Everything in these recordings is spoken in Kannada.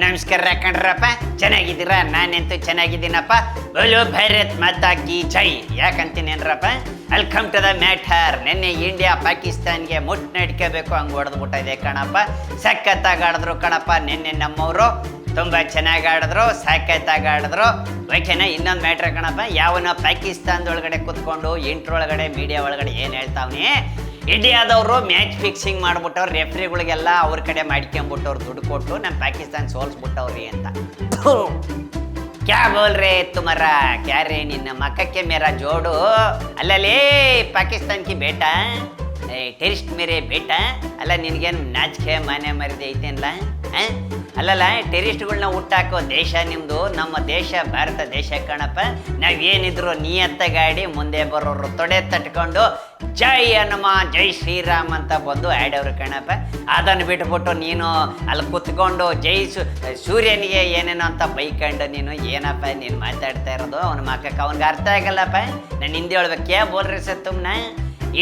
ನಮಸ್ಕಾರ ಕಣ್ರಪ್ಪ, ಚೆನ್ನಾಗಿದ್ದೀರಾ? ನಾನೆಂತೂ ಚೆನ್ನಾಗಿದ್ದೀನಪ್ಪ. ಬೋಲೋ ಭಾರತ್ ಮಾತಾ ಕಿ ಜೈ ಯಾಕಂತೀನೇನ್ರಪ್ಪ. Welcome to the matter. ನಿನ್ನೆ ಇಂಡಿಯಾ ಪಾಕಿಸ್ತಾನ್ಗೆ ಮುಟ್ ನಡ್ಕೋಬೇಕು ಹಂಗೆ ಹೊಡೆದ್ಬಿಟ್ಟಿದೆ ಕಣಪ್ಪ. ಸಖತ್ತಾಗಿ ಆಡಿದ್ರು ಕಣಪ್ಪ ನಿನ್ನೆ ನಮ್ಮವರು, ತುಂಬ ಚೆನ್ನಾಗಿ ಆಡಿದ್ರು, ಸಾಕತ್ತಾಗಿ ಆಡಿದ್ರು. ಓಕೆನಾ? ಇನ್ನೊಂದು ಮ್ಯಾಟ್ರ್ ಕಣಪ್ಪ, ಯಾವನ ಪಾಕಿಸ್ತಾನದೊಳಗಡೆ ಕೂತ್ಕೊಂಡು ಇಂಟ್ರೊಳಗಡೆ ಮೀಡಿಯಾ ಒಳಗಡೆ ಏನು ಹೇಳ್ತಾವನಿ, ಇಂಡಿಯಾದವರು ಮ್ಯಾಚ್ ಫಿಕ್ಸಿಂಗ್ ಮಾಡ್ಬಿಟ್ಟವ್ರು, ರೆಫ್ರಿಗಳಿಗೆಲ್ಲ ಅವ್ರ ಕಡೆ ಮಾಡ್ಕೊಂಬಿಟ್ಟವ್ರು, ದುಡ್ಡು ಕೊಟ್ಟು ನಮ್ಮ ಪಾಕಿಸ್ತಾನ ಸೋಲ್ಸ್ಬಿಟ್ಟವ್ರಿ ಅಂತ. ಕ್ಯಾ ಬೋಲ್ ರೇ ತುಮಾರ, ಕ್ಯಾ ರೇ ನಿನ್ನ ಮಕ್ಕಕ್ಕೆ ಮೇರಾ ಜೋಡು. ಅಲ್ಲಲೇ ಪಾಕಿಸ್ತಾನ್ ಕಿ ಬೇಟಾ, ಟೆರಿಸ್ಟ್ ಮೇರೆ ಬೇಟಾ. ಅಲ್ಲ ನಿನ್ಗೇನು ನಾಚಿಕೆ ಮಾನ್ಯ ಮರ್ಯಾದೆ ಐತೇನಲ್ಲ? ಅಲ್ಲಲ್ಲ, ಟೆರಿಸ್ಟ್ಗಳನ್ನ ಹುಟ್ಟಾಕೋ ದೇಶ ನಿಮ್ಮದು, ನಮ್ಮ ದೇಶ ಭಾರತ ದೇಶ ಕಣಪ್ಪ. ನಾವೇನಿದ್ರು ನಿಯತ್ತಾಗಿ ಮುಂದೆ ಬರೋರು ತೊಡೆ ತಟ್ಕೊಂಡು ಜೈ ಹನುಮಾನ್ ಜೈ ಶ್ರೀರಾಮ್ ಅಂತ ಬಂದು ಆಡೋರು ಕಣಪ್ಪ. ಅದನ್ನು ಬಿಟ್ಬಿಟ್ಟು ನೀನು ಅಲ್ಲಿ ಕುತ್ಕೊಂಡು ಸೂರ್ಯನಿಗೆ ಏನೇನೋ ಅಂತ ಬೈಕೊಂಡು ನೀನು ಏನಪ್ಪ ನೀನು ಮಾತಾಡ್ತಾ ಇರೋದು? ಅವನ ಮಕ್ಕಕ್ಕೆ ಅವನಿಗೆ ಅರ್ಥ ಆಗಲ್ಲಪ್ಪ. ನಾನು ಹಿಂದೆ ಹೇಳ್ಬೇಕು, ಕ್ಯಾ ಬೋಲ್ ರೇ ಸರ್ ತುಮ್ನ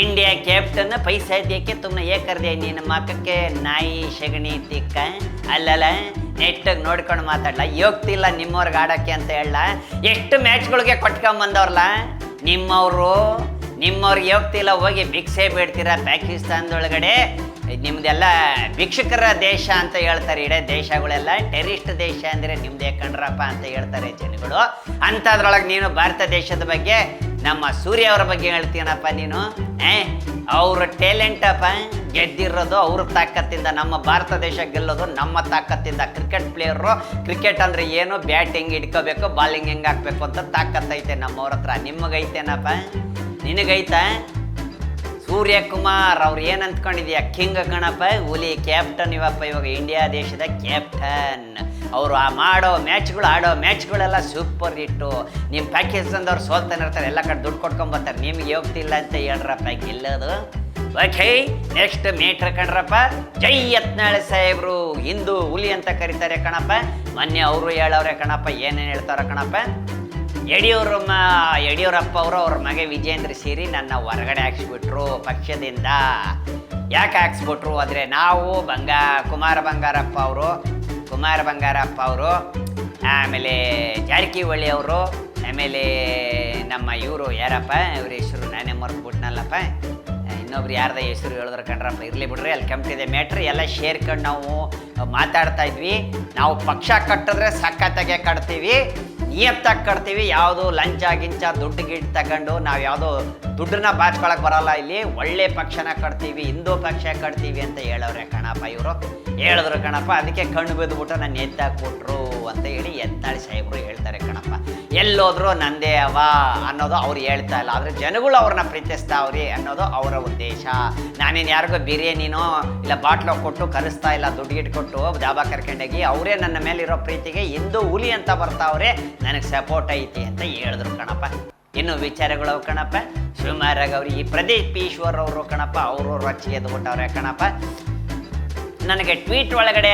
ಇಂಡಿಯಾ ಕ್ಯಾಪ್ಟನ್ ಪೈಸಾ ದೇಕೆ ತುಮ್ನ ಏ ಕರ್ದೆ ನಿನ್ನ ಮಕ್ಕಕ್ಕೆ ನಾಯಿ ಸಗಣಿ ತಿಕ್ಕ. ಅಲ್ಲಲ್ಲ, ನೆಟ್ಟಾಗಿ ನೋಡ್ಕೊಂಡು ಮಾತಾಡಲ್ಲ, ಯೋಗ್ತಿಲ್ಲ ನಿಮ್ಮವ್ರಿಗೆ ಆಡೋಕ್ಕೆ ಅಂತ ಹೇಳಲ್ಲ. ಎಷ್ಟು ಮ್ಯಾಚ್ಗಳಿಗೆ ಕೊಟ್ಕೊಂಬಂದವ್ರಲ್ಲ ನಿಮ್ಮವ್ರಿಗೆ ಯೋಗ್ತಿಲ್ಲ, ಹೋಗಿ ಭಿಕ್ಷೆ ಬೇಡ್ತೀರಾ ಪಾಕಿಸ್ತಾನದೊಳಗಡೆ. ನಿಮ್ದೆಲ್ಲ ಭಿಕ್ಷುಕರ ದೇಶ ಅಂತ ಹೇಳ್ತಾರೆ ಇಡೀ ದೇಶಗಳೆಲ್ಲ. ಟೆರಿಸ್ಟ್ ದೇಶ ಅಂದರೆ ನಿಮ್ದೇ ಕಣ್ರಪ್ಪ ಅಂತ ಹೇಳ್ತಾರೆ ಜನಗಳು. ಅಂಥದ್ರೊಳಗೆ ನೀನು ಭಾರತ ದೇಶದ ಬಗ್ಗೆ, ನಮ್ಮ ಸೂರ್ಯ ಅವರ ಬಗ್ಗೆ ಹೇಳ್ತೀನಪ್ಪ ನೀನು. ಅವ್ರ ಟ್ಯಾಲೆಂಟಪ್ಪ ಗೆದ್ದಿರೋದು ಅವ್ರ ತಾಕತ್ತಿಂದ. ನಮ್ಮ ಭಾರತ ದೇಶ ಗೆಲ್ಲೋದು ನಮ್ಮ ತಾಕತ್ತಿಂದ. ಕ್ರಿಕೆಟ್ ಪ್ಲೇಯರು, ಕ್ರಿಕೆಟ್ ಅಂದರೆ ಏನು, ಬ್ಯಾಟಿಂಗ್ ಹಿಡ್ಕೋಬೇಕು, ಬಾಲಿಂಗ್ ಹೆಂಗೆ ಹಾಕ್ಬೇಕು ಅಂತ ತಾಕತ್ತೈತೆ ನಮ್ಮವ್ರ ಹತ್ರ. ನಿಮಗೈತೇನಪ್ಪ? ನಿನಗೈತಾ? ಸೂರ್ಯಕುಮಾರ್ ಅವ್ರು ಏನು ಅಂದ್ಕೊಂಡಿದ್ಯಾ? ಕಿಂಗ್ ಗಣಪ, ಹುಲಿ ಕ್ಯಾಪ್ಟನ್ ಇವಪ್ಪ, ಇವಾಗ ಇಂಡಿಯಾ ದೇಶದ ಕ್ಯಾಪ್ಟನ್. ಅವರು ಆಡೋ ಮ್ಯಾಚ್ಗಳೆಲ್ಲ ಸೂಪರ್ ಹಿಟ್ಟು. ನಿಮ್ಮ ಪಾಕಿಸ್ತಾನದವ್ರು ಸೋಲ್ತಾನೆ ಇರ್ತಾರೆ, ಎಲ್ಲ ಕಡೆ ದುಡ್ಡು ಕೊಟ್ಕೊಂಬರ್ತಾರೆ. ನಿಮ್ಗೆ ಹೋಗ್ತಿಲ್ಲ ಅಂತ ಹೇಳ್ರಪ್ಪ ಗೆಲ್ಲೋದು. ಓಕೆ, ನೆಕ್ಸ್ಟ್ ಮೇಟ್ರ್ ಕಣ್ರಪ್ಪ, ಜೈ ಯತ್ನಾಳ್ ಸಾಹೇಬ್ರು ಹಿಂದೂ ಹುಲಿ ಅಂತ ಕರೀತಾರೆ ಕಣಪ್ಪ. ಮೊನ್ನೆ ಅವರು ಹೇಳವ್ರೆ ಕಣಪ್ಪ, ಏನೇನು ಹೇಳ್ತಾರ ಕಣಪ್ಪ. ಯಡಿಯೂರಪ್ಪ ಅವರು ಅವ್ರ ಮಗ ವಿಜೇಂದ್ರ ಸೇರಿ ನನ್ನ ಹೊರಗಡೆ ಹಾಕ್ಸ್ಬಿಟ್ರು ಪಕ್ಷದಿಂದ. ಯಾಕೆ ಹಾಕ್ಸ್ಬಿಟ್ರು ಅಂದರೆ, ನಾವು ಕುಮಾರ ಬಂಗಾರಪ್ಪ ಅವರು, ಆಮೇಲೆ ಜಾರಕಿಹೊಳಿ ಅವರು, ಆಮೇಲೆ ನಮ್ಮ ಇವರು ಯಾರಪ್ಪ ಇವ್ರ ಹೆಸರು ನಾನೇ ಮರೆತುಬಿಟ್ನಲ್ಲಪ್ಪ, ಇನ್ನೊಬ್ರು ಯಾರ್ದ ಹೆಸರು ಹೇಳಿದ್ರು ಕಣ್ರಪ್ಪ. ಇರಲಿ ಬಿಡ್ರಿ, ಅಲ್ಲಿ ಕಂಪ್ನಿದೆ ಮ್ಯಾಟ್ರಿ ಎಲ್ಲ ಶೇರ್ಕೊಂಡು ನಾವು ಮಾತಾಡ್ತಾ ಇದ್ವಿ. ನಾವು ಪಕ್ಷ ಕಟ್ಟಿದ್ರೆ ಸಖತ್ತಾಗೆ ಕಟ್ತೀವಿ, ನಿಯತ್ತಾಗಿ ಕಟ್ತೀವಿ. ಯಾವುದು ಲಂಚ ಗಿಂಚ ದುಡ್ಡು ಗಿಡ್ಡು ತಗೊಂಡು ನಾವು ಯಾವುದೋ ದುಡ್ಡನ್ನ ಬಾಚ್ಕೊಳಕ್ಕೆ ಬರೋಲ್ಲ. ಇಲ್ಲಿ ಒಳ್ಳೆ ಪಕ್ಷನ ಕಟ್ತೀವಿ, ಹಿಂದೂ ಪಕ್ಷ ಕಟ್ತೀವಿ ಅಂತ ಹೇಳವ್ರೆ ಕಣಪ್ಪ. ಇವರು ಹೇಳಿದ್ರು ಕಣಪ್ಪ, ಅದಕ್ಕೆ ಕಣ್ಣು ಬಿದ್ದುಬಿಟ್ಟು ನಾನು ಎತ್ತಾಕ್ಬಿಟ್ರು ಅಂತ ಹೇಳಿ ಯತ್ನಾಳ್ ಸಾಹೇಬರು ಹೇಳ್ತಾರೆ ಕಣಪ್ಪ. ಎಲ್ಲೋದ್ರು ನಂದೇ ಅವ ಅನ್ನೋದು ಅವ್ರು ಹೇಳ್ತಾ ಇಲ್ಲ, ಆದರೆ ಜನಗಳು ಅವ್ರನ್ನ ಪ್ರೀತಿಸ್ತಾವ್ರಿ ಅನ್ನೋದು ಅವರ ಉದ್ದೇಶ. ನಾನೇನು ಯಾರಿಗೂ ಬಿರಿಯಾನಿನೋ ಇಲ್ಲ ಬಾಟ್ಲೋ ಕೊಟ್ಟು ಕರೆಸ್ತಾ ಇಲ್ಲ, ದುಡ್ಡು ಕೊಟ್ಟು ಡಾಬಾ ಕರ್ಕೊಂಡೋಗಿ. ಅವರೇ ನನ್ನ ಮೇಲಿರೋ ಪ್ರೀತಿಗೆ ಹಿಂದೂ ಹುಲಿ ಅಂತ ಬರ್ತಾವ್ರೆ, ನನಗೆ ಸಪೋರ್ಟ್ ಐತಿ ಅಂತ ಹೇಳಿದ್ರು ಕಣಪ್ಪ. ಇನ್ನು ವಿಚಾರಗಳು ಕಣಪ್ಪ ಸುಮಾರಾಗಿ ಅವ್ರು ಈ ಪ್ರದೀಪ್ ಈಶ್ವರ್ ಅವರು ಕಣಪ್ಪ, ಅವರು ರೊಚ್ಚಿಗೆ ಎದ್ಬಿಟ್ಟವ್ರೆ ಕಣಪ್ಪ. ನನಗೆ ಟ್ವೀಟ್ ಒಳಗಡೆ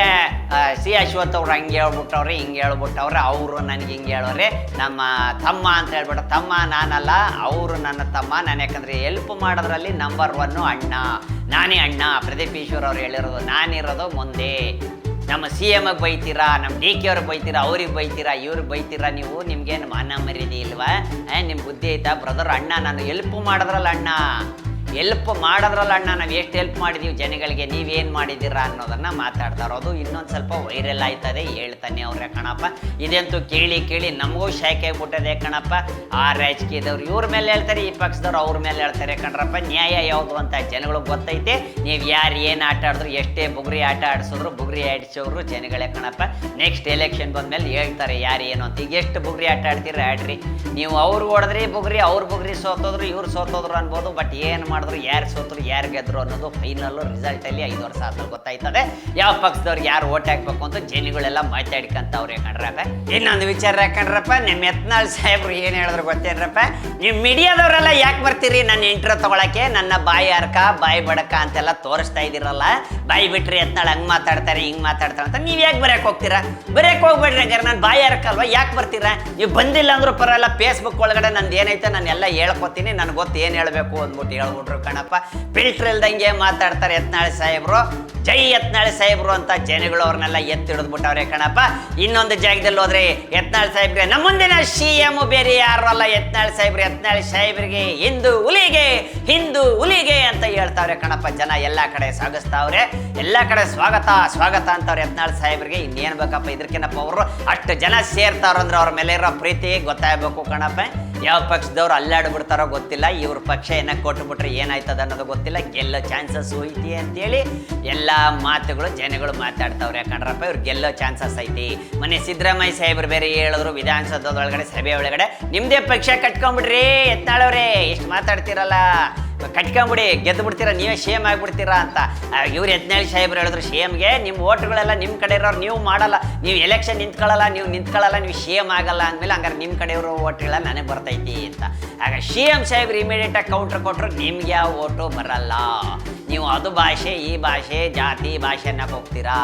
ಸಿ ಅಶ್ವಥ್ ಅವ್ರು ಹಂಗೆ ಹೇಳ್ಬಿಟ್ಟವ್ರೆ, ಹಿಂಗೆ ಹೇಳ್ಬಿಟ್ಟವ್ರೆ. ಅವರು ನನಗೆ ಹಿಂಗೆ ಹೇಳೋರೆ, ನಮ್ಮ ತಮ್ಮ ಅಂತ ಹೇಳ್ಬಿಟ್ಟು. ತಮ್ಮ ನಾನಲ್ಲ, ಅವರು ನನ್ನ ತಮ್ಮ. ನಾನು ಯಾಕಂದರೆ ಹೆಲ್ಪ್ ಮಾಡೋದ್ರಲ್ಲಿ ನಂಬರ್ 1 ಅಣ್ಣ, ನಾನೇ ಅಣ್ಣ. ಪ್ರದೀಪ್ ಈಶ್ವರ್ ಅವ್ರು ಹೇಳಿರೋದು, ನಾನಿರೋದು ಮುಂದೆ. ನಮ್ಮ CMಗೆ ಬೈತೀರಾ, ನಮ್ಮ DK ಅವ್ರಿಗೆ ಬೈತೀರಾ, ಅವ್ರಿಗೆ ಬೈತೀರಾ, ಇವ್ರಿಗೆ ಬೈತೀರಾ. ನೀವು ನಿಮ್ಗೇನು ಮಾನ ಮರ್ಯಾದೆ ಇಲ್ವಾ? ನಿಮ್ಮ ಬುದ್ಧಿ ಐತಾ? ಬ್ರದರ್ ಅಣ್ಣ, ನಾನು ಹೆಲ್ಪ್ ಮಾಡೋದ್ರಲ್ಲ ಅಣ್ಣ, ನಾವು ಎಷ್ಟು ಹೆಲ್ಪ್ ಮಾಡಿದ್ದೀವಿ ಜನಗಳಿಗೆ, ನೀವೇನು ಮಾಡಿದ್ದೀರಾ ಅನ್ನೋದನ್ನು ಮಾತಾಡ್ತಾ ಇರೋದು. ಇನ್ನೊಂದು ಸ್ವಲ್ಪ ವೈರಲ್ ಆಯ್ತದೆ, ಹೇಳ್ತಾನೆ ಅವ್ರೆ ಕಣಪ್ಪ. ಇದಂತೂ ಕೇಳಿ ನಮಗೂ ಶಾಖೆ ಆಗ್ಬಿಟ್ಟದೆ ಕಣಪ್ಪ. ಆ ರಾಜಕೀಯದವ್ರು ಇವ್ರ ಮೇಲೆ ಹೇಳ್ತಾರೆ, ಈ ಪಕ್ಷದವ್ರು ಅವ್ರ ಮೇಲೆ ಹೇಳ್ತಾರೆ ಕಣ್ರಪ್ಪ. ನ್ಯಾಯ ಯಾವುದು ಅಂತ ಜನಗಳಿಗೆ ಗೊತ್ತೈತೆ. ನೀವು ಯಾರು ಏನು ಆಟ ಆಡಿದ್ರು, ಎಷ್ಟೇ ಬುಗ್ರಿ ಆಟ ಆಡಿಸಿದ್ರು, ಬುಗ್ರಿ ಆಡಿಸೋರು ಜನಗಳೇ ಕಣಪ್ಪ. ನೆಕ್ಸ್ಟ್ ಎಲೆಕ್ಷನ್ ಬಂದಮೇಲೆ ಹೇಳ್ತಾರೆ ಯಾರು ಏನು ಅಂತ. ಈಗ ಎಷ್ಟು ಬುಗ್ರಿ ಆಟ ಆಡ್ತೀರಿ ಆಡ್ರಿ. ನೀವು ಅವ್ರು ಹೊಡೆದ್ರಿ ಬುಗ್ರಿ, ಅವ್ರು ಬುಗ್ರಿ ಸೋತೋದ್ರು, ಇವ್ರು ಸೋತೋದ್ರು ಅನ್ಬೋದು. ಬಟ್ ಏನು ಮಾಡಿದ್ರು, ಯಾರು ಸೋತರು ಯಾರು ಗೆದ್ರು ಅನ್ನೋದು ಫೈನಲ್ಲು ರಿಸಲ್ಟಲ್ಲಿ 5 ವರ್ಷ ಆದ್ಮೇಲೆ ಗೊತ್ತಾಯ್ತದೆ. ಯಾವ ಪಕ್ಷದವ್ರು ಯಾರು ಓಟ್ ಹಾಕ್ಬೇಕು ಅಂತ ಜನಗಳೆಲ್ಲ ಮಾತಾಡ್ಕೊಂತವ್ರೆ ಕಣ್ರಪ್ಪ. ಇನ್ನೊಂದು ವಿಚಾರ ಕಣ್ರಪ್ಪ, ನಿಮ್ಮ ಯತ್ನಾಳ್ ಸಾಹೇಬ್ರು ಏನು ಹೇಳಿದ್ರು ಗೊತ್ತೇನ್ರಪ್ಪ, ನೀವು ಮೀಡಿಯಾದವರೆಲ್ಲ ಯಾಕೆ ಬರ್ತೀರಿ ನನ್ನ ಇಂಟ್ರೋ ತೊಗೊಳಕ್ಕೆ? ನನ್ನ ಬಾಯಿ ಅರ್ಕ ಬಾಯಿ ಬಡಕ ಅಂತೆಲ್ಲ ತೋರಿಸ್ತಾ ಇದ್ದೀರಲ್ಲ, ಬಾಯಿ ಬಿಟ್ರಿ ಯತ್ನಾಳ್ ಹಂಗೆ ಮಾತಾಡ್ತಾರೆ ಹಿಂಗೆ ಮಾತಾಡ್ತಾರೆ ಅಂತ ನೀವು ಯಾಕೆ ಬರೆಯಕ್ಕೆ ಹೋಗ್ತೀರಾ? ಬರೆಯಕ್ಕೆ ಹೋಗ್ಬೇಡ್ರಿ. ಹಂಗಾರೆ ನಾನು ಬಾಯಿ ಅರ್ಕಲ್ವ, ಯಾಕೆ ಬರ್ತೀರಾ? ನೀವು ಬಂದಿಲ್ಲ ಅಂದ್ರೂ ಪರವಾಗಿಲ್ಲ, ಫೇಸ್ಬುಕ್ ಒಳಗಡೆ ನಂದು ಏನೈತೆ ನಾನು ಎಲ್ಲ ಹೇಳ್ಕೊತೀನಿ, ನನಗೆ ಗೊತ್ತು ಏನು ಹೇಳಬೇಕು ಅಂದ್ಬಿಟ್ಟು ಹೇಳ್ಬಿಟ್ರು ಹೇಳ್ಬಿಟ್ರು ಕಣಪ್ಪ. ಫಿಲ್ಟರ್ ಇಲ್ದಂಗೆ ಮಾತಾಡ್ತಾರೆ ಯತ್ನಾಳ್ ಸಾಹೇಬ್ರು. ಜೈ ಯತ್ನಾಳ್ ಸಾಹೇಬ್ರು ಅಂತ ಜನಗಳು ಅವ್ರನ್ನೆಲ್ಲ ಎತ್ತಿಡಿದ್ಬಿಟ್ಟವ್ರೆ ಕಣಪ್ಪ. ಇನ್ನೊಂದು ಜಾಗದಲ್ಲಿ ಹೋದ್ರೆ ಯತ್ನಾಳ್ ಸಾಹೇಬ್ರೆ ನಮ್ಮ ಮುಂದಿನ CM ಬೇರೆ ಯಾರು ಅಲ್ಲ ಯತ್ನಾಳ್ ಸಾಹೇಬ್ರು. ಯತ್ನಾಳ್ ಸಾಹೇಬ್ರಿಗೆ ಹಿಂದೂ ಹುಲಿಗೆ ಅಂತ ಹೇಳ್ತಾವ್ರೆ ಕಣಪ್ಪ. ಜನ ಎಲ್ಲಾ ಕಡೆ ಸಾಗಿಸ್ತಾವ್ರೆ, ಎಲ್ಲಾ ಕಡೆ ಸ್ವಾಗತ ಅಂತವ್ರೆ ಯತ್ನಾಳ್ ಸಾಹೇಬ್ರಿಗೆ. ಇನ್ನೇನ್ ಬೇಕಪ್ಪ ಇದಕ್ಕೆನಪ್ಪ. ಅವರು ಅಷ್ಟು ಜನ ಸೇರ್ತಾರಂದ್ರೆ ಅವ್ರ ಮೇಲೆ ಇರೋ ಪ್ರೀತಿ ಗೊತ್ತಾಗಬೇಕು ಕಣಪ್ಪ. ಯಾವ ಪಕ್ಷದವ್ರು ಅಲ್ಲಾಡ್ಬಿಡ್ತಾರೋ ಗೊತ್ತಿಲ್ಲ, ಇವ್ರ ಪಕ್ಷ ಏನಕ್ಕೆ ಕೊಟ್ಬಿಟ್ರೆ ಏನಾಯ್ತದ ಅನ್ನೋದು ಗೊತ್ತಿಲ್ಲ. ಗೆಲ್ಲೋ ಚಾನ್ಸಸ್ ಐತಿ ಅಂತೇಳಿ ಎಲ್ಲ ಮಾತುಗಳು ಜನಗಳು ಮಾತಾಡ್ತಾವ್ರೆ ಕಣ್ರಪ್ಪ. ಇವ್ರು ಗೆಲ್ಲೋ ಚಾನ್ಸಸ್ ಐತಿ. ಮೊನ್ನೆ ಸಿದ್ದರಾಮಯ್ಯ ಸಾಹೇಬ್ರು ಬೇರೆ ಹೇಳಿದ್ರು ವಿಧಾನಸೌಧದೊಳಗಡೆ ಸಭೆ ಒಳಗಡೆ, ನಿಮ್ದೇ ಪಕ್ಷ ಕಟ್ಕೊಂಡ್ಬಿಡ್ರಿ ಯತ್ನಾಳವ್ರೆ, ಎಷ್ಟು ಮಾತಾಡ್ತಿರಲ್ಲ, ಕಟ್ಕೊಂಬಿಡಿ, ಗೆದ್ದು ಬಿಡ್ತೀರಾ, ನೀವೇ CM ಆಗಿಬಿಡ್ತೀರಾ ಅಂತ. ಇವ್ರು ಯತ್ನಾಳ್ ಸಾಹೇಬ್ರು ಹೇಳಿದ್ರು CMಗೆ ನಿಮ್ಮ ಓಟ್ಗಳೆಲ್ಲ ನಿಮ್ಮ ಕಡೆ ಇರೋರು ನೀವು ಮಾಡಲ್ಲ, ನೀವು ಎಲೆಕ್ಷನ್ ನಿಂತ್ಕೊಳ್ಳಲ್ಲ, ನೀವು CM ಆಗಲ್ಲ ಅಂದಮೇಲೆ ಹಂಗಾರೆ ನಿಮ್ಮ ಕಡೆಯವರು ಓಟ್ಗಳ ನನಗೆ ಬರ್ತೈತಿ ಅಂತ. ಆಗ CM ಸಾಹೇಬ್ರು ಇಮಿಡಿಯೇಟಾಗಿ ಕೌಂಟ್ರ್ ಕೊಟ್ಟರು, ನಿಮ್ಗೆ ಯಾವ ಓಟು ಬರಲ್ಲ, ನೀವು ಅದು ಭಾಷೆ ಈ ಭಾಷೆ ಜಾತಿ ಭಾಷೆ ಅನ್ನಕ್ಕೆ ಹೋಗ್ತೀರಾ,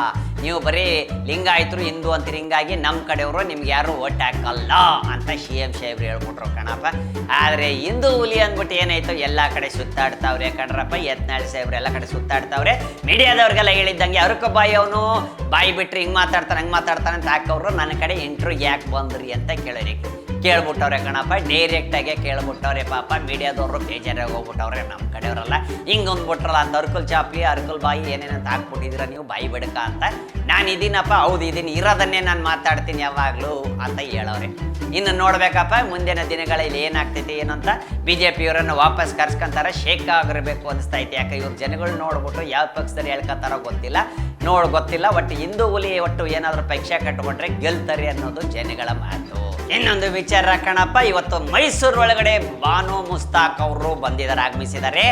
ನೀವು ಬರೀ ಲಿಂಗಾಯತರು ಹಿಂದೂ ಅಂತೀರಿ, ಹಿಂಗಾಗಿ ನಮ್ಮ ಕಡೆಯವರು ನಿಮ್ಗೆ ಯಾರು ಓಟ್ ಹಾಕಲ್ಲ ಅಂತ CM ಸಾಹೇಬ್ರು ಹೇಳ್ಬಿಟ್ರು ಕಣಪ್ಪ. ಆದರೆ ಹಿಂದೂ ಹುಲಿ ಅಂದ್ಬಿಟ್ಟು ಏನಾಯ್ತು, ಎಲ್ಲ ಕಡೆ ಸುತ್ತಾಡ್ತಾವ್ರೆ ಕಣ್ರಪ್ಪ. ಯತ್ನಾಳ್ ಸಾಹೇಬ್ರು ಎಲ್ಲ ಕಡೆ ಸುತ್ತಾಡ್ತಾವ್ರೆ. ಮೀಡಿಯಾದವ್ರಿಗೆಲ್ಲ ಹೇಳಿದ್ದಂಗೆ ಅವ್ರಕ್ಕ ಅವನು ಬಾಯಿ ಬಿಟ್ರಿ ಹಿಂಗೆ ಮಾತಾಡ್ತಾನೆ ಹಂಗೆ ಮಾತಾಡ್ತಾನೆ ಅಂತ ಹಾಕವ್ರು. ನನ್ನ ಕಡೆ ಇಂಟ್ರ್ಯೂ ಯಾಕೆ ಬಂದ್ರಿ ಅಂತ ಕೇಳ್ಬಿಟ್ಟವ್ರೆ ಕಣಪ್ಪ. ಡೈರೆಕ್ಟಾಗೆ ಕೇಳ್ಬಿಟ್ಟವ್ರೆ ಪಾಪ. ಮೀಡಿಯಾದವರು ಬೇಜಾರಾಗಿ ಹೋಗ್ಬಿಟ್ಟವ್ರೆ, ನಮ್ಮ ಕಡೆಯವರಲ್ಲ ಹಿಂಗೆ ಅಂದ್ಬಿಟ್ರಲ್ಲ ಅಂತ. ಅರ್ಕಲ್ ಬಾಯಿ ಏನೇನಂತ ಹಾಕ್ಬಿಟ್ಟಿದ್ದೀರ ನೀವು ಬಾಯಿ ಬಿಡಕ ಅಂತ. ನಾನು ಇದೀನಪ್ಪ, ಹೌದು ಇದೀನಿ, ಇರೋದನ್ನೇ ನಾನು ಮಾತಾಡ್ತೀನಿ ಯಾವಾಗಲೂ ಅಂತ ಹೇಳವ್ರೆ. ಇನ್ನು ನೋಡ್ಬೇಕಪ್ಪ ಮುಂದಿನ ದಿನಗಳಲ್ಲಿ ಏನಾಗ್ತೈತಿ ಏನಂತ. BJP ಇವರನ್ನು ವಾಪಸ್ ಕರ್ಸ್ಕೊಂತಾರ, ಶೇಕ್ ಆಗಿರ್ಬೇಕು ಅನಿಸ್ತೈತಿ. ಯಾಕೆ ಇವ್ರ ಜನಗಳು ನೋಡ್ಬಿಟ್ಟು ಯಾವ ಪಕ್ಷದಲ್ಲಿ ಹೇಳ್ಕೊತಾರೋ ಗೊತ್ತಿಲ್ಲ. ಒಟ್ಟು ಹಿಂದೂ ಹುಲಿ ಒಟ್ಟು ಏನಾದರೂ ಪಕ್ಷ ಕಟ್ಕೊಂಡ್ರೆ ಗೆಲ್ತಾರೆ ಅನ್ನೋದು ಜನಗಳ ಮಾತು. ಇನ್ನೊಂದು ವಿಚಾರ ಕಣಪ್ಪ, ಇವತ್ತು ಮೈಸೂರು ಒಳಗಡೆ ಬಾನು ಮುಸ್ತಾಕ್ ಅವರು ಆಗಮಿಸಿದ್ದಾರೆ.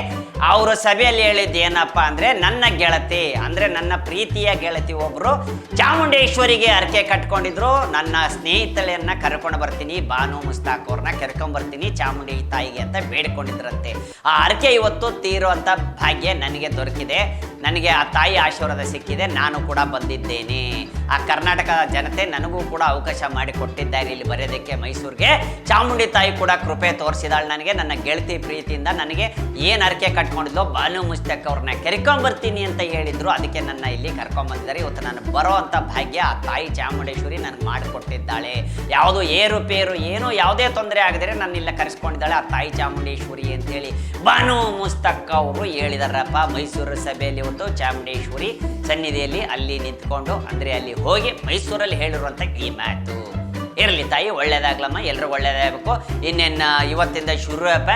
ಅವರು ಸಭೆಯಲ್ಲಿ ಹೇಳಿದ್ದು ಏನಪ್ಪ ಅಂದ್ರೆ, ನನ್ನ ಗೆಳತಿ ಅಂದ್ರೆ ನನ್ನ ಪ್ರೀತಿಯ ಗೆಳತಿ ಒಬ್ರು ಚಾಮುಂಡೇಶ್ವರಿಗೆ ಅರಕೆ ಕಟ್ಕೊಂಡಿದ್ರು. ನನ್ನ ಸ್ನೇಹಿತಳನ್ನ ಕರ್ಕೊಂಡು ಬರ್ತೀನಿ, ಬಾನು ಮುಸ್ತಾಕ್ ಅವ್ರನ್ನ ಕರ್ಕೊಂಡ್ ಬರ್ತೀನಿ ಚಾಮುಂಡಿ ತಾಯಿಗೆ ಅಂತ ಬೇಡಿಕೊಂಡಿದ್ರಂತೆ. ಆ ಅರಕೆ ಇವತ್ತು ತೀರುವಂತ ಭಾಗ್ಯ ನನಗೆ ದೊರಕಿದೆ, ನನಗೆ ಆ ತಾಯಿ ಆಶೀರ್ವಾದ ಸಿಕ್ಕಿದೆ, ನಾನು ಕೂಡ ಬಂದಿದ್ದೇನೆ. ಆ ಕರ್ನಾಟಕದ ಜನತೆ ನನಗೂ ಕೂಡ ಅವಕಾಶ ಮಾಡಿಕೊಟ್ಟಿದ್ದಾರೆ ಇಲ್ಲಿ ಬರೆಯೋದಕ್ಕೆ ಮೈಸೂರಿಗೆ. ಚಾಮುಂಡಿ ತಾಯಿ ಕೂಡ ಕೃಪೆ ತೋರಿಸಿದಾಳು ನನಗೆ. ನನ್ನ ಗೆಳತಿ ಪ್ರೀತಿಯಿಂದ ನನಗೆ ಏನು ಅರಕೆ ಕಟ್ಕೊಂಡಿದ್ಲೋ ಬಾನು ಮುಸ್ತಾಕ್ ಅವ್ರನ್ನ ಕರ್ಕೊಂಬರ್ತೀನಿ ಅಂತ ಹೇಳಿದ್ರು, ಅದಕ್ಕೆ ನನ್ನ ಇಲ್ಲಿ ಕರ್ಕೊಂಬಂದಿದ್ದಾರೆ. ಇವತ್ತು ನಾನು ಬರೋ ಅಂಥ ಭಾಗ್ಯ ಆ ತಾಯಿ ಚಾಮುಂಡೇಶ್ವರಿ ನನಗೆ ಮಾಡಿಕೊಟ್ಟಿದ್ದಾಳೆ. ಯಾವುದು ಏರುಪೇರು ಏನು ಯಾವುದೇ ತೊಂದರೆ ಆಗದರೆ ನನ್ನ ಇಲ್ಲ ಕರೆಸ್ಕೊಂಡಿದ್ದಾಳೆ ಆ ತಾಯಿ ಚಾಮುಂಡೇಶ್ವರಿ ಅಂತೇಳಿ ಬಾನು ಮುಸ್ತಾಕ್ ಅವರು ಹೇಳಿದಾರಪ್ಪ ಮೈಸೂರು ಸಭೆಯಲ್ಲಿ. ಇವತ್ತು ಚಾಮುಂಡೇಶ್ವರಿ ಸನ್ನಿಧಿಯಲ್ಲಿ ಅಲ್ಲಿ ನಿಂತ್ಕೊಂಡು ಅಂದರೆ ಅಲ್ಲಿ ಹೋಗಿ ಮೈಸೂರಲ್ಲಿ ಹೇಳಿರುವಂಥ ಈ ಮಾತು. ಇರಲಿ ತಾಯಿ, ಒಳ್ಳೇದಾಗ್ಲಮ್ಮ, ಎಲ್ರಿಗೂ ಒಳ್ಳೇದಾಗಬೇಕು. ಇನ್ನೇನು ಇವತ್ತಿಂದ ಶುರು ಅಪ್ಪ,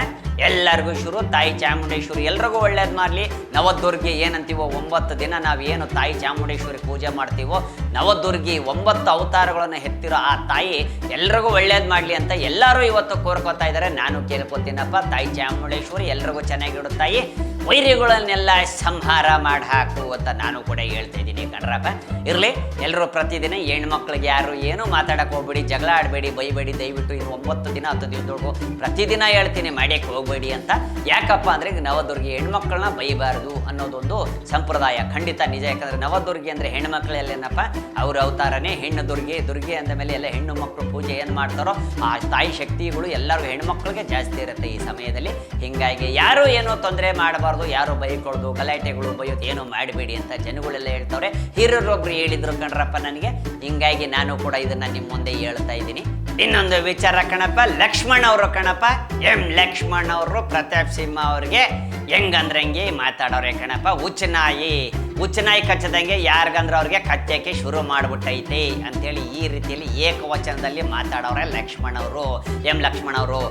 ಎಲ್ಲರಿಗೂ ಶುರು. ತಾಯಿ ಚಾಮುಂಡೇಶ್ವರಿ ಎಲ್ರಿಗೂ ಒಳ್ಳೇದು ಮಾಡಲಿ. ನವದುರ್ಗಿ ಏನಂತೀವೋ 9 ದಿನ ನಾವು ಏನು ತಾಯಿ ಚಾಮುಂಡೇಶ್ವರಿ ಪೂಜೆ ಮಾಡ್ತೀವೋ, ನವದುರ್ಗಿ 9 ಅವತಾರಗಳನ್ನು ಹೆತ್ತಿರೋ ಆ ತಾಯಿ ಎಲ್ರಿಗೂ ಒಳ್ಳೇದು ಮಾಡಲಿ ಅಂತ ಎಲ್ಲರೂ ಇವತ್ತು ಕೋರ್ಕೋತಾ ಇದ್ದಾರೆ. ನಾನು ಕೇಳ್ಕೊತೀನಪ್ಪ, ತಾಯಿ ಚಾಮುಂಡೇಶ್ವರಿ ಎಲ್ರಿಗೂ ಚೆನ್ನಾಗಿಡು ತಾಯಿ, ವೈರಿಗಳನ್ನೆಲ್ಲ ಸಂಹಾರ ಮಾಡಿ ಹಾಕು ಅಂತ ನಾನು ಕೂಡ ಹೇಳ್ತಾ ಇದ್ದೀನಿ ಕಣ್ರಪ್ಪ. ಇರಲಿ, ಎಲ್ಲರೂ ಪ್ರತಿದಿನ ಹೆಣ್ಮಕ್ಳಿಗೆ ಯಾರು ಏನು ಮಾತಾಡಕ್ಕೆ ಹೋಗ್ಬೇಡಿ, ಜಗಳ ಆಡಬೇಡಿ, ಬೈಬೇಡಿ ದಯವಿಟ್ಟು. ಇನ್ನು 9 ದಿನ 10 ದಿನದೊಳಗೂ ಪ್ರತಿದಿನ ಹೇಳ್ತೀನಿ ಮಾಡ್ಯಕ್ಕೆ ಹೋಗ್ಬೇಡಿ ಅಂತ. ಯಾಕಪ್ಪ ಅಂದರೆ ನವದುರ್ಗಿ ಹೆಣ್ಮಕ್ಳನ್ನ ಬೈಬಾರ್ದು ಅನ್ನೋದೊಂದು ಸಂಪ್ರದಾಯ ಖಂಡಿತ ನಿಜ. ಯಾಕಂದರೆ ನವದುರ್ಗಿ ಅಂದರೆ ಹೆಣ್ಮಕ್ಳಲ್ಲೇನಪ್ಪ ಅವ್ರ ಅವತಾರನೇ ಹೆಣ್ಣು ದುರ್ಗಿ ಅಂದ ಮೇಲೆ ಎಲ್ಲ ಹೆಣ್ಣು ಮಕ್ಕಳು ಪೂಜೆ ಏನು ಮಾಡ್ತಾರೋ ಆ ತಾಯಿ ಶಕ್ತಿಗಳು ಎಲ್ಲರಿಗೂ ಹೆಣ್ಮಕ್ಳಿಗೆ ಜಾಸ್ತಿ ಇರುತ್ತೆ ಈ ಸಮಯದಲ್ಲಿ. ಹೀಗಾಗಿ ಯಾರು ಏನೋ ತೊಂದರೆ ಮಾಡಬಾರ್ದು, ಯಾರು ಬೈಕೊಳ್ಳೋದು ಗಲಾಟೆಗಳು ಬೈಯೋದು ಏನೋ ಮಾಡಬೇಡಿ ಅಂತ ಜನಗಳೆಲ್ಲ ಹೇಳ್ತವ್ರೆ. ಹಿರಿಯರೊಬ್ರು ಹೇಳಿದ್ರು ಕಣ್ರಪ್ಪ ನನಗೆ, ಹಿಂಗಾಗಿ ನಾನು ಕೂಡ ಇದನ್ನ ನಿಮ್ಮ ಮುಂದೆ ಹೇಳ್ತಾ ಇದ್ದೀನಿ. ಇನ್ನೊಂದು ವಿಚಾರ ಕಣಪ್ಪ, ಲಕ್ಷ್ಮಣ್ ಅವರು ಕಣಪ್ಪ, ಲಕ್ಷ್ಮಣ್ ಅವರು ಪ್ರತಾಪ್ ಸಿಂಹ ಅವ್ರಿಗೆ ಹೆಂಗಂದ್ರಂಗೆ ಮಾತಾಡೋರೆ ಕಣಪ್ಪ. ಹುಚ್ಚನಾಯಿ ಕಚ್ಚದಂಗೆ ಯಾರಿಗಂದ್ರೆ ಅವ್ರಿಗೆ ಕಚ್ಚಕ್ಕೆ ಶುರು ಮಾಡ್ಬಿಟ್ಟೈತೆ ಅಂತೇಳಿ ಈ ರೀತಿಯಲ್ಲಿ ಏಕವಚನದಲ್ಲಿ ಮಾತಾಡೋರೆ ಲಕ್ಷ್ಮಣ್ ಅವರು. ಲಕ್ಷ್ಮಣ್ ಅವರು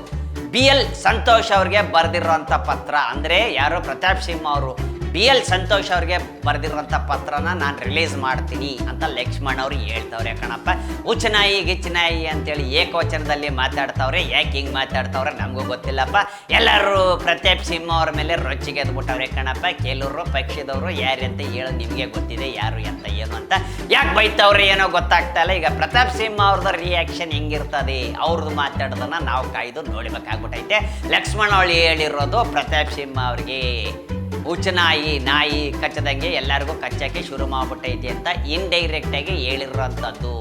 BL ಸಂತೋಷ್ ಅವ್ರಿಗೆ ಬರೆದಿರೋಂಥ ಪತ್ರ, ಅಂದರೆ ಯಾರು ಪ್ರತಾಪ್ ಸಿಂಹ ಅವರು BL ಸಂತೋಷ್ ಅವ್ರಿಗೆ ಬರೆದಿರೋಂಥ ಪತ್ರನ ನಾನು ರಿಲೀಸ್ ಮಾಡ್ತೀನಿ ಅಂತ ಲಕ್ಷ್ಮಣ್ ಅವ್ರು ಹೇಳ್ತವ್ರೆ ಕಣಪ್ಪ. ಹುಚ್ಚನಾಯಿ ಗಿಚ್ಚನಾಯಿ ಅಂತೇಳಿ ಏಕವಚನದಲ್ಲಿ ಮಾತಾಡ್ತವ್ರೆ. ಯಾಕೆ ಹಿಂಗೆ ಮಾತಾಡ್ತವ್ರೆ ನಮಗೂ ಗೊತ್ತಿಲ್ಲಪ್ಪ. ಎಲ್ಲರೂ ಪ್ರತಾಪ್ ಸಿಂಹ ಅವ್ರ ಮೇಲೆ ರೊಚ್ಚಿಗೆ ಎದ್ಬಿಟ್ಟವ್ರೆ ಕಣಪ್ಪ. ಕೆಲವರು ಪಕ್ಷದವರು ಯಾರು ಅಂತ ಹೇಳೋ ನಿಮಗೆ ಗೊತ್ತಿದೆ, ಯಾರು ಅಂತ ಏನು ಅಂತ. ಯಾಕೆ ಬೈತವ್ರೆ ಏನೋ ಗೊತ್ತಾಗ್ತಾ ಇಲ್ಲ. ಈಗ ಪ್ರತಾಪ್ ಸಿಂಹ ಅವ್ರದ್ದು ರಿಯಾಕ್ಷನ್ ಹೆಂಗಿರ್ತದೆ, ಅವ್ರದ್ದು ಮಾತಾಡೋದನ್ನ ನಾವು ಕಾಯ್ದು ನೋಡ್ಬೇಕಾಗ್ಬಿಟ್ಟೈತೆ. ಲಕ್ಷ್ಮಣ್ ಅವಳು ಹೇಳಿರೋದು ಪ್ರತಾಪ್ ಸಿಂಹ ಅವ್ರಿಗೆ ನಾಯಿ ಕಚ್ಚದಂಗೆ ಎಲ್ಲರಿಗೂ ಕಚ್ಚಕ್ಕೆ ಶುರು ಮಾಡ್ಬಿಟ್ಟೈತಿ ಅಂತ ಇಂಡೈರೆಕ್ಟಾಗಿ ಹೇಳಿರೋಂಥದ್ದು.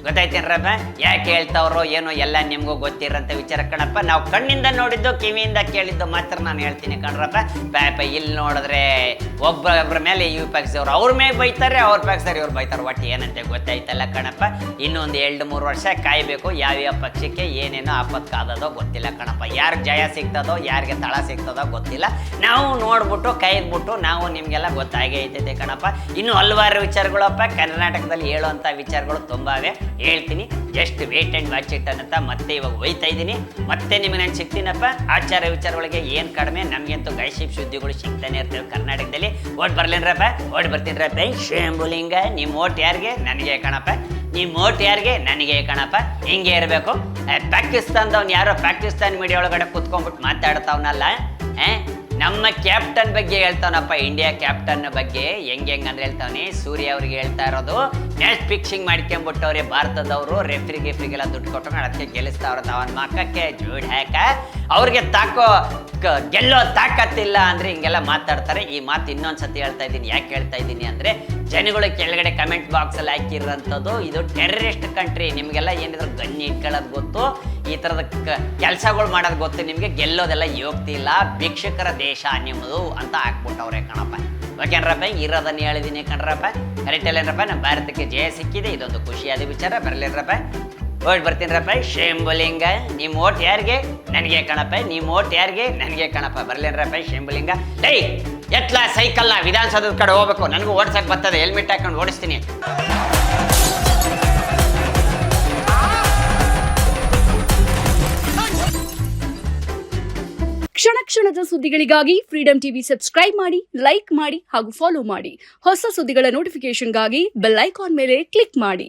ಗೊತ್ತಾಯ್ತೇನ್ರಪ್ಪ? ಯಾಕೆ ಹೇಳ್ತಾವ್ರೋ ಏನೋ ಎಲ್ಲ ನಿಮ್ಗೂ ಗೊತ್ತಿರಂತ ವಿಚಾರ ಕಣಪ್ಪ. ನಾವು ಕಣ್ಣಿಂದ ನೋಡಿದ್ದು ಕಿವಿಯಿಂದ ಕೇಳಿದ್ದು ಮಾತ್ರ ನಾನು ಹೇಳ್ತೀನಿ ಕಣ್ರಪ್ಪ. ಪಾಪ ಇಲ್ಲಿ ನೋಡಿದ್ರೆ ಒಬ್ಬೊಬ್ಬರ ಮೇಲೆ ಇವ್ ಪಕ್ಷದವ್ರು ಅವ್ರ ಮೇಲೆ ಬೈತಾರೆ, ಅವ್ರ ಪಕ್ಷದವ್ರು ಇವ್ರು ಬೈತಾರೆ. ಒಟ್ಟು ಏನಂತೆ ಗೊತ್ತಾಯ್ತಲ್ಲ ಕಣಪ್ಪ. ಇನ್ನೊಂದು 2-3 ವರ್ಷ ಕಾಯಬೇಕು. ಯಾವ್ಯಾವ ಪಕ್ಷಕ್ಕೆ ಏನೇನೋ ಆಪತ್ತು ಆದದೋ ಗೊತ್ತಿಲ್ಲ ಕಣಪ್ಪ. ಯಾರಿಗೆ ಜಯ ಸಿಗ್ತದೋ ಯಾರಿಗೆ ತಳ ಸಿಗ್ತದೋ ಗೊತ್ತಿಲ್ಲ. ನಾವು ನೋಡ್ಬಿಟ್ಟು ಕಾಯ್ದ್ಬಿಟ್ಟು ನಾವು ನಿಮಗೆಲ್ಲ ಗೊತ್ತಾಗೇ ಐತೈತೆ ಕಣಪ್ಪ. ಇನ್ನು ಹಲವಾರು ವಿಚಾರಗಳಪ್ಪ ಕರ್ನಾಟಕದಲ್ಲಿ ಹೇಳುವಂಥ ವಿಚಾರಗಳು ತುಂಬಾವೆ, ಹೇಳ್ತೀನಿ. Just wait and watch it ಅಂತ ಮತ್ತೆ ಇವಾಗ ಹೋಯ್ತಾ ಇದ್ದೀನಿ. ಮತ್ತೆ ನಿಮಗೆ ನಾನು ಸಿಗ್ತೀನಪ್ಪ. ಆಚಾರ ವಿಚಾರಗಳಿಗೆ ಏನು ಕಡಿಮೆ, ನಮಗಂತೂ ಗೈಶಿಪ್ ಸುದ್ದಿಗಳು ಸಿಗ್ತಾನೆ ಇರ್ತೇವೆ ಕರ್ನಾಟಕದಲ್ಲಿ. ಓಟ್ ಬರ್ಲೇನ್ರಪ್ಪ? ಓಟ್ ಬರ್ತೀನಿರಪ್ಪ. ಶಂಭುಲಿಂಗ ನಿಮ್ಮ ಓಟ್ ಯಾರಿಗೆ? ನನಗೆ ಕಣಪ್ಪ. ನಿಮ್ಮ ಓಟ್ ಯಾರಿಗೆ? ನನಗೆ ಕಣಪ್ಪ. ಹಿಂಗೆ ಇರಬೇಕು. ಪಾಕಿಸ್ತಾನದವ್ನು ಯಾರೋ ಪಾಕಿಸ್ತಾನ ಮೀಡಿಯಾ ಒಳಗಡೆ ಕುತ್ಕೊಂಡ್ಬಿಟ್ಟು ಮಾತಾಡ್ತಾವನಲ್ಲ, ನಮ್ಮ ಕ್ಯಾಪ್ಟನ್ ಬಗ್ಗೆ ಹೇಳ್ತಾವನಪ್ಪ. ಇಂಡಿಯಾ ಕ್ಯಾಪ್ಟನ್ ಬಗ್ಗೆ ಹೆಂಗೆ ಅಂದ್ರೆ ಹೇಳ್ತಾವನಿ. ಸೂರ್ಯ ಅವ್ರಿಗೆ ಹೇಳ್ತಾ ಇರೋದು, ಮ್ಯಾಚ್ ಫಿಕ್ಸಿಂಗ್ ಮಾಡ್ಕೊಂಡ್ಬಿಟ್ಟವ್ರೆ ಭಾರತದವರು. ರೆಫ್ರಿಗೆಲ್ಲ ದುಡ್ಡು ಕೊಟ್ಟು ಅದಕ್ಕೆ ಗೆಲ್ಲಿಸ್ತಾವ್ರ. ಅವನ ಮಕ್ಕಕ್ಕೆ ಜೋಡ್ ಹಾಕ ಅವ್ರಿಗೆ ಗೆಲ್ಲೋ ತಾಕತ್ತಿಲ್ಲ ಅಂದ್ರೆ ಹಿಂಗೆಲ್ಲ ಮಾತಾಡ್ತಾರೆ. ಈ ಮಾತು ಇನ್ನೊಂದ್ಸತಿ ಹೇಳ್ತಾ ಇದ್ದೀನಿ. ಯಾಕೆ ಹೇಳ್ತಾ ಇದ್ದೀನಿ ಅಂದ್ರೆ, ಜನಗಳು ಕೆಳಗಡೆ ಕಮೆಂಟ್ ಬಾಕ್ಸ್ ಅಲ್ಲಿ ಹಾಕಿರೋಂಥದ್ದು ಇದು ಟೆರರಿಸ್ಟ್ ಕಂಟ್ರಿ. ನಿಮಗೆಲ್ಲ ಏನಿದ್ರು ಗನ್ನಿ ಇಟ್ಕೊಳ್ಳೋದು ಗೊತ್ತು, ಈ ಥರದ ಕೆಲಸಗಳು ಮಾಡೋದು ಗೊತ್ತು, ನಿಮಗೆ ಗೆಲ್ಲೋದೆಲ್ಲ ಯೋಗ್ತಿ ಇಲ್ಲ, ಭಿಕ್ಷುಕರ ದೇಶ ನಿಮ್ಮದು ಅಂತ ಹಾಕ್ಬಿಟ್ಟವ್ರೆ ಕಣಪ್ಪ. ಓಕೆನ್ರಪ್ಪ? ಇರೋದನ್ನು ಹೇಳಿದ್ದೀನಿ ಕಣ್ರಪ್ಪ. ಕರೆಕ್ಟ್ ಅಲ್ಲೇನ್ರಪ್ಪ? ನಮ್ಮ ಭಾರತಕ್ಕೆ ಜಯ ಸಿಕ್ಕಿದೆ, ಇದೊಂದು ಖುಷಿಯಾದ ವಿಚಾರ. ಬರಲೇನ್ರಪ್ಪ? ಓಟ್ ಬರ್ತೀನಿರಪ್ಪ. ಶಂಭುಲಿಂಗ ನಿಮ್ಮ ಓಟ್ ಯಾರಿಗೆ? ನನಗೆ ಕಣಪ್ಪ. ನಿಮ್ಮ ಓಟ್ ಯಾರಿಗೆ? ನನಗೆ ಕಣಪ್ಪ. ಬರ್ಲೇನ್ರಪ್ಪ? ಶಂಭುಲಿಂಗ. ಡೈ ಎತ್ಲ ಸೈಕಲ್ನ ವಿಧಾನಸೌಧದ ಕಡೆ ಹೋಗ್ಬೇಕು. ನನಗೂ ಓಡಿಸಕ್ಕೆ ಬರ್ತದೆ, ಹೆಲ್ಮೆಟ್ ಹಾಕೊಂಡು ಓಡಿಸ್ತೀನಿ. ಕ್ಷಣ ಕ್ಷಣದ ಸುದ್ದಿಗಳಿಗಾಗಿ ಫ್ರೀಡಂ ಟಿವಿ ಸಬ್ಸ್ಕ್ರೈಬ್ ಮಾಡಿ, ಲೈಕ್ ಮಾಡಿ ಹಾಗೂ ಫಾಲೋ ಮಾಡಿ. ಹೊಸ ಸುದ್ದಿಗಳ ನೋಟಿಫಿಕೇಶನ್ಗಾಗಿ ಬೆಲ್ ಐಕಾನ್ ಮೇಲೆ ಕ್ಲಿಕ್ ಮಾಡಿ.